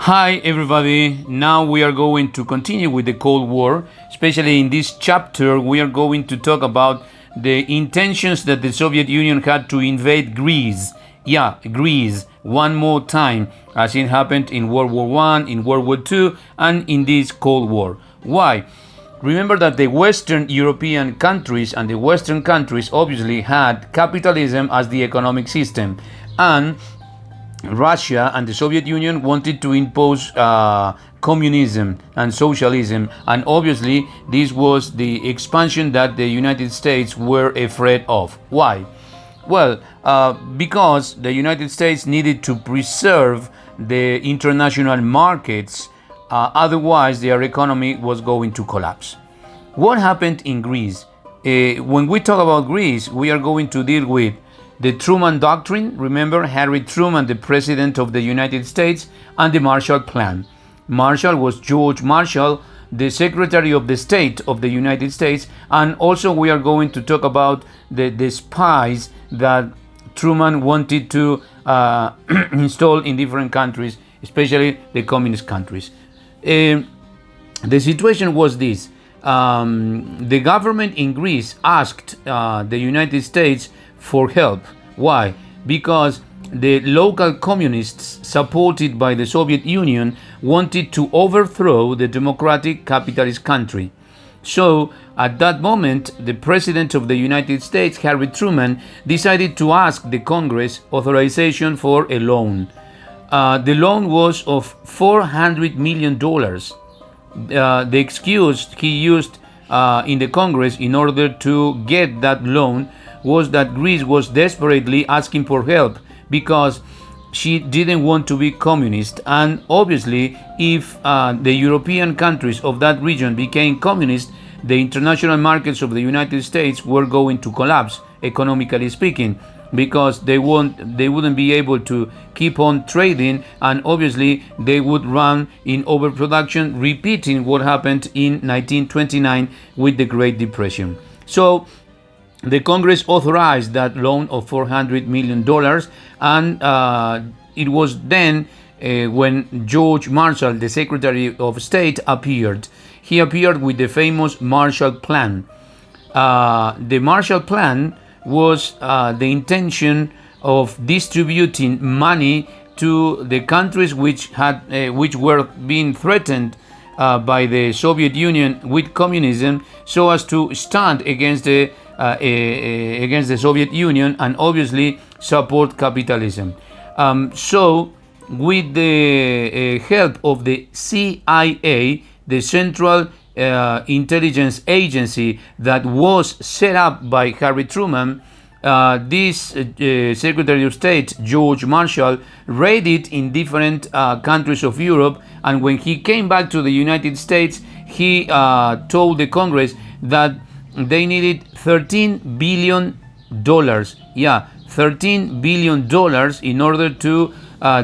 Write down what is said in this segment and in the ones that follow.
Hi everybody, now we are going to continue with the Cold War. Especially in this chapter, we are going to talk about the intentions that the Soviet Union had to invade Greece. Yeah, Greece, one more time, as it happened in World War I, in World War II, and in this Cold War. Why? Remember that the Western European countries and the Western countries obviously had capitalism as the economic system, and Russia and the Soviet Union wanted to impose communism and socialism, and obviously this was the expansion that the United States were afraid of. Why? Well, because the United States needed to preserve the international markets, otherwise their economy was going to collapse. What happened in Greece? When we talk about Greece, we are going to deal with the Truman doctrine. Remember Harry Truman, the President of the United States, and the Marshall Plan. Marshall was George Marshall, the Secretary of the State of the United States, and also we are going to talk about the spies that Truman wanted to install in different countries, especially the communist countries. The situation was this. The government in Greece asked the United States for help. Why? Because the local communists, supported by the Soviet Union, wanted to overthrow the democratic capitalist country. So, at that moment, the President of the United States, Harry Truman, decided to ask the Congress authorization for a loan. The loan was of $400 million. The excuse he used in the Congress in order to get that loan was that Greece was desperately asking for help because she didn't want to be communist, and obviously if the European countries of that region became communist, the international markets of the United States were going to collapse, economically speaking, because they wouldn't be able to keep on trading, and obviously they would run in overproduction, repeating what happened in 1929 with the Great Depression. So the Congress authorized that loan of $400 million, and it was then when George Marshall, the Secretary of State, appeared. He appeared with the famous Marshall Plan. The Marshall Plan was the intention of distributing money to the countries which were being threatened by the Soviet Union with communism, so as to stand against the Soviet Union and obviously support capitalism. So, with the help of the CIA, the Central Intelligence Agency that was set up by Harry Truman, this Secretary of State, George Marshall, raided in different countries of Europe, and when he came back to the United States, he told the Congress that they needed $13 billion. Yeah, $13 billion in order to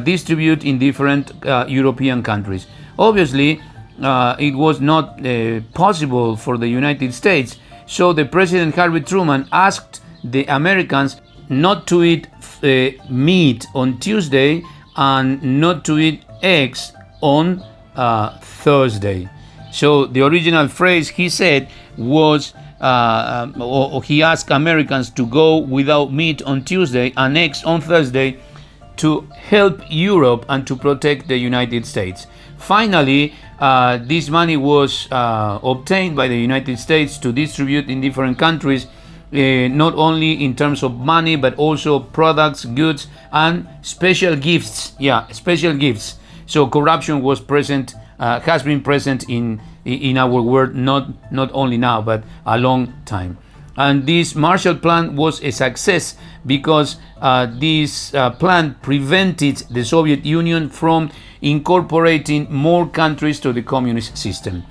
distribute in different European countries. Obviously, it was not possible for the United States, so the President Harry Truman asked the Americans not to eat meat on Tuesday and not to eat eggs on Thursday. So the original phrase he said was, or he asked Americans to go without meat on Tuesday and eggs on Thursday to help Europe and to protect the United States. Finally, this money was obtained by the United States to distribute in different countries, not only in terms of money, but also products, goods, and special gifts. Yeah, special gifts. So corruption was present, has been present in our world, not only now, but a long time. And this Marshall Plan was a success because this plan prevented the Soviet Union from incorporating more countries to the communist system.